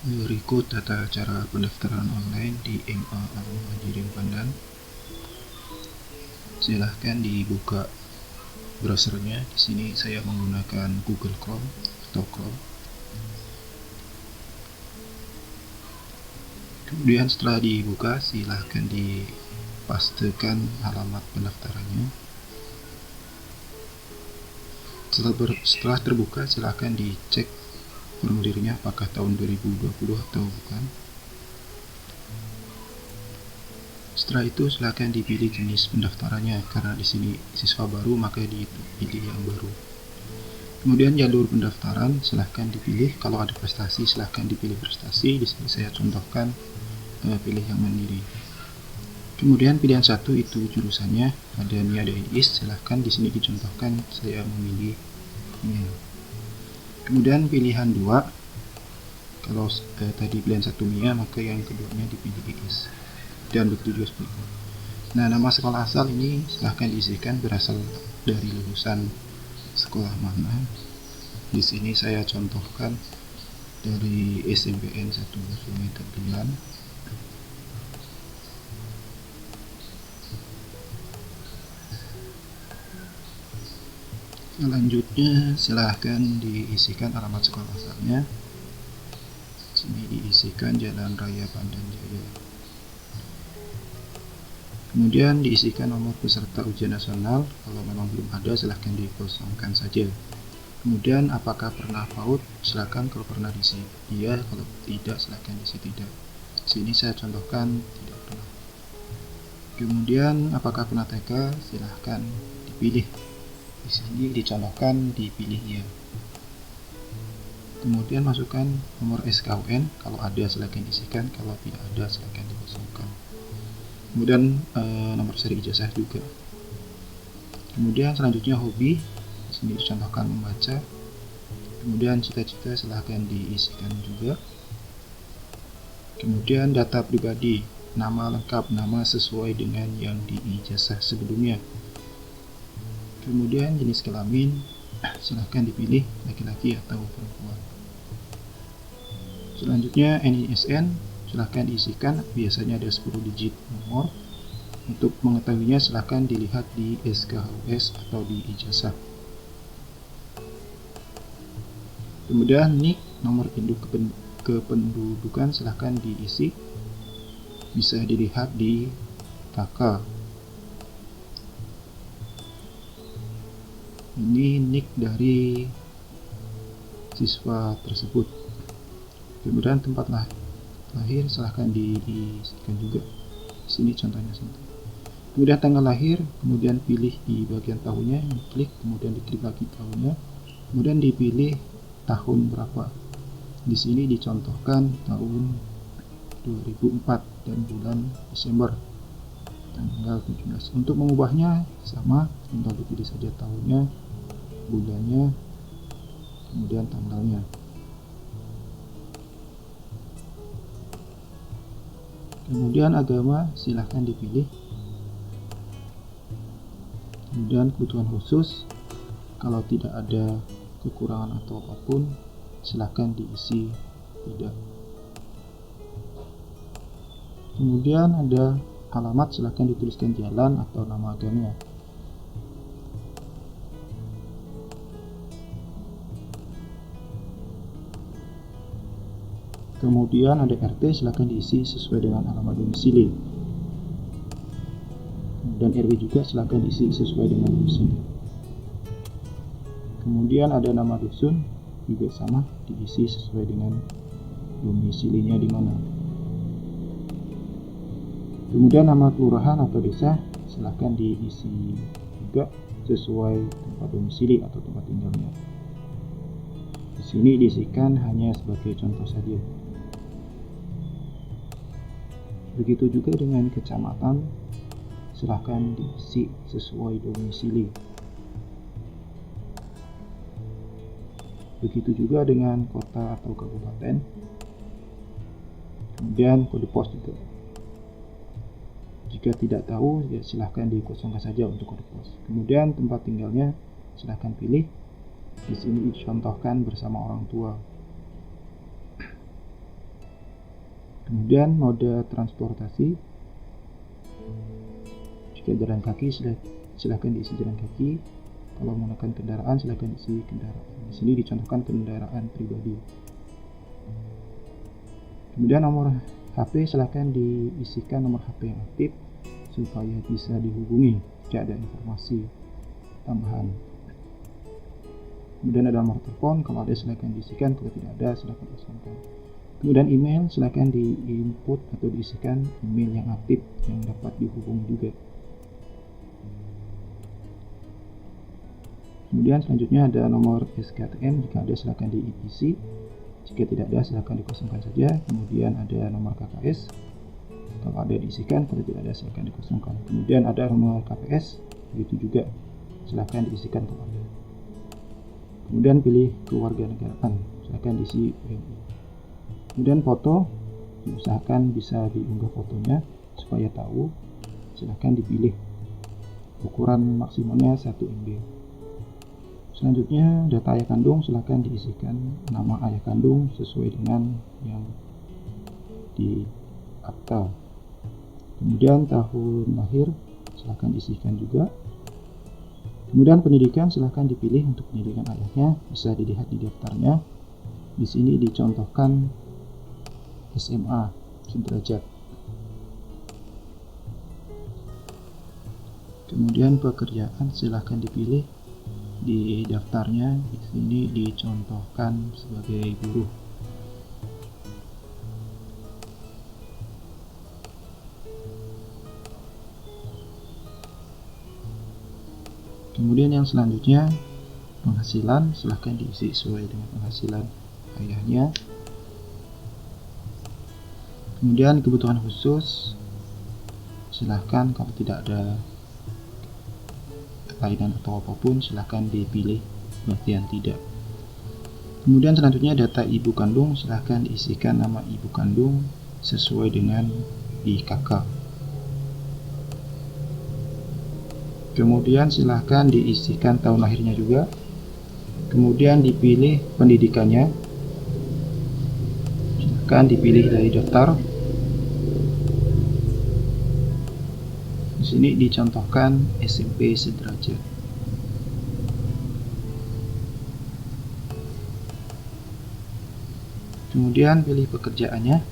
Berikut tata cara pendaftaran online di MA Al-Muhajirin Pandan. Silahkan dibuka browsernya. Di sini saya menggunakan Google Chrome atau Chrome. Kemudian setelah dibuka, silahkan dipastekan alamat pendaftarannya. Setelah terbuka, silahkan dicek formulirnya apakah tahun 2020 atau bukan. Setelah itu silakan dipilih jenis pendaftarannya, karena di sini siswa baru maka dipilih yang baru. Kemudian jalur pendaftaran silahkan dipilih. Kalau ada prestasi silahkan dipilih prestasi. Di sini saya contohkan pilih yang mandiri. Kemudian pilihan satu itu jurusannya, ada MIA ada IIS. Silahkan di sini dicontohkan saya memilih MIA. Kemudian pilihan 2, kalau tadi pilihan 1 MIA maka yang keduanya dipilih IIS. Dan begitu juga sebaliknya. Nah, nama sekolah asal ini silahkan diisikan berasal dari lulusan sekolah mana. Di sini saya contohkan dari SMPN 1 Sungai Tepian. Selanjutnya silahkan diisikan alamat sekolah asalnya. Sini diisikan Jalan Raya Pandan Jaya. Kemudian diisikan nomor peserta ujian nasional. Kalau memang belum ada silahkan dikosongkan saja. Kemudian apakah pernah PAUD? Silahkan kalau pernah diisi iya, kalau tidak silahkan diisi tidak. Sini saya contohkan tidak pernah. Kemudian apakah pernah TK? Silahkan dipilih. Di sini dicontohkan dipilih iya. Kemudian masukkan nomor SKUN. Kalau ada silahkan diisikan, kalau tidak ada silahkan dikosongkan. Kemudian nomor seri ijazah juga. Kemudian selanjutnya hobi. Di sini dicontohkan membaca. Kemudian cita-cita silahkan diisikan juga. Kemudian data pribadi, nama lengkap, nama sesuai dengan yang di ijazah sebelumnya. Kemudian jenis kelamin silahkan dipilih laki-laki atau perempuan. Selanjutnya NISN silahkan diisikan, biasanya ada 10 digit nomor. Untuk mengetahuinya silahkan dilihat di SKHUS atau di ijazah. Kemudian NIK, nomor induk kependudukan silahkan diisi, bisa dilihat di KK. Ini NIK dari siswa tersebut. Kemudian tempat lahir silahkan diisikan juga. Di sini contohnya saja. Kemudian tanggal lahir, kemudian pilih di bagian tahunnya, klik, kemudian diklik lagi tahunnya, kemudian dipilih tahun berapa. Di sini dicontohkan tahun 2004 dan bulan Desember, tanggal 17. Untuk mengubahnya sama, tinggal dipilih saja tahunnya, bulannya, kemudian tanggalnya. Kemudian agama silahkan dipilih. Kemudian kebutuhan khusus, kalau tidak ada kekurangan atau apapun silahkan diisi tidak. Kemudian ada alamat, silahkan dituliskan jalan atau nama agamanya. Kemudian ada RT, silahkan diisi sesuai dengan alamat domisili. Dan RW juga silahkan diisi sesuai dengan domisili. Kemudian ada nama dusun, juga sama, diisi sesuai dengan domisilinya di mana. Kemudian nama kelurahan atau desa silahkan diisi juga sesuai tempat domisili atau tempat tinggalnya. Di sini diisikan hanya sebagai contoh saja. Begitu juga dengan kecamatan, silahkan diisi sesuai domisili. Begitu juga dengan kota atau kabupaten. Kemudian kode pos juga. Jika tidak tahu, ya silahkan dikosongkan saja untuk kode pos. Kemudian tempat tinggalnya silahkan pilih. Di sini dicontohkan bersama orang tua. Kemudian mode transportasi, jika jalan kaki silahkan diisi jalan kaki, kalau menggunakan kendaraan silahkan isi kendaraan. Di sini dicontohkan kendaraan pribadi. Kemudian nomor HP silahkan diisikan nomor HP yang aktif supaya bisa dihubungi jika ada informasi tambahan. Kemudian ada nomor telepon, kalau ada silahkan diisikan, kalau tidak ada silahkan kosongkan. Kemudian email silahkan di-input atau diisikan email yang aktif yang dapat dihubungi juga. Kemudian selanjutnya ada nomor SKTM, jika ada silahkan diisi, jika tidak ada silahkan dikosongkan saja. Kemudian ada nomor KKS, kalau ada diisikan, kalau tidak ada silahkan dikosongkan. Kemudian ada nomor KPS, begitu juga silahkan diisikan kalau ada. Kemudian pilih kewarganegaraan, silahkan diisi WNI. Kemudian foto, diusahakan bisa diunggah fotonya supaya tahu, silahkan dipilih ukuran maksimalnya 1 MB. Selanjutnya data ayah kandung, silahkan diisikan nama ayah kandung sesuai dengan yang di akta. Kemudian tahun lahir silahkan diisikan juga. Kemudian pendidikan silahkan dipilih untuk pendidikan ayahnya, bisa dilihat di daftarnya. Di sini dicontohkan SMA sederajat. Kemudian pekerjaan silahkan dipilih di daftarnya. Di sini dicontohkan sebagai buruh. Kemudian yang selanjutnya penghasilan, silahkan diisi sesuai dengan penghasilan ayahnya. Kemudian kebutuhan khusus, silahkan kalau tidak ada kelainan atau apapun silahkan dipilih bagian tidak. Kemudian selanjutnya data ibu kandung, silahkan diisikan nama ibu kandung sesuai dengan di KK. Kemudian silahkan diisikan tahun lahirnya juga. Kemudian dipilih pendidikannya, silahkan dipilih dari daftar. Di sini dicontohkan SMP sederajat. Kemudian pilih pekerjaannya.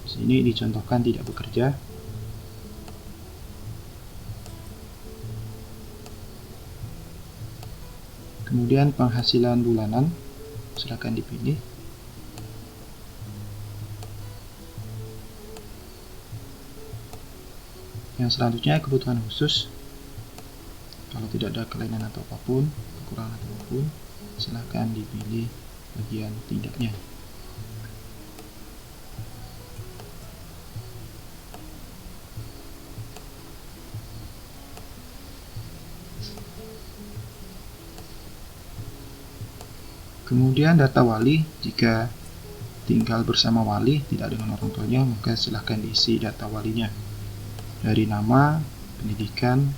Di sini dicontohkan tidak bekerja. Kemudian penghasilan bulanan, silakan dipilih. Yang selanjutnya kebutuhan khusus, kalau tidak ada kelainan atau apapun, kekurangan atau apapun, silakan dipilih bagian tidaknya. Kemudian data wali, jika tinggal bersama wali tidak dengan orang tuanya, maka silahkan diisi data walinya dari nama, pendidikan,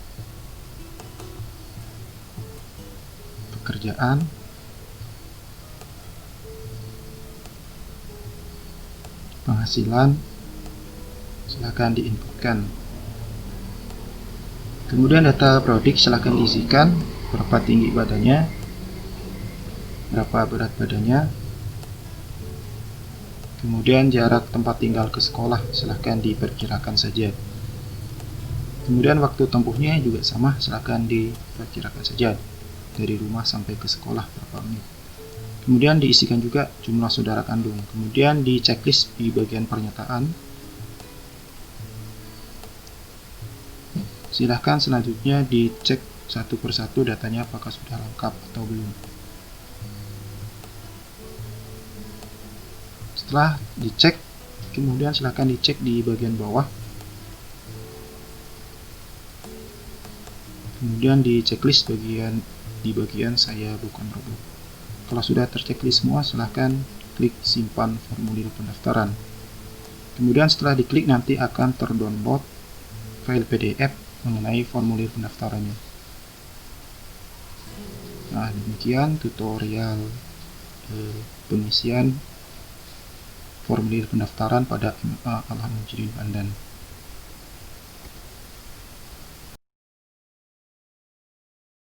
pekerjaan, penghasilan, silahkan diinputkan. Kemudian data prodik silahkan diisikan, berapa tinggi badannya, berapa berat badannya. Kemudian jarak tempat tinggal ke sekolah silahkan diperkirakan saja. Kemudian waktu tempuhnya juga sama, silahkan diperkirakan saja dari rumah sampai ke sekolah berapa menit. Kemudian diisikan juga jumlah saudara kandung. Kemudian di checklist di bagian pernyataan, silahkan selanjutnya dicek satu persatu datanya apakah sudah lengkap atau belum. Setelah dicek, kemudian silahkan dicek di bagian bawah. Kemudian di checklist di bagian saya bukan robot. Kalau sudah terchecklist semua, silahkan klik simpan formulir pendaftaran. Kemudian setelah diklik nanti akan terdownload file PDF mengenai formulir pendaftarannya. Nah, demikian tutorial pengisian formulir pendaftaran pada MA Al-Mujahirin Pandan.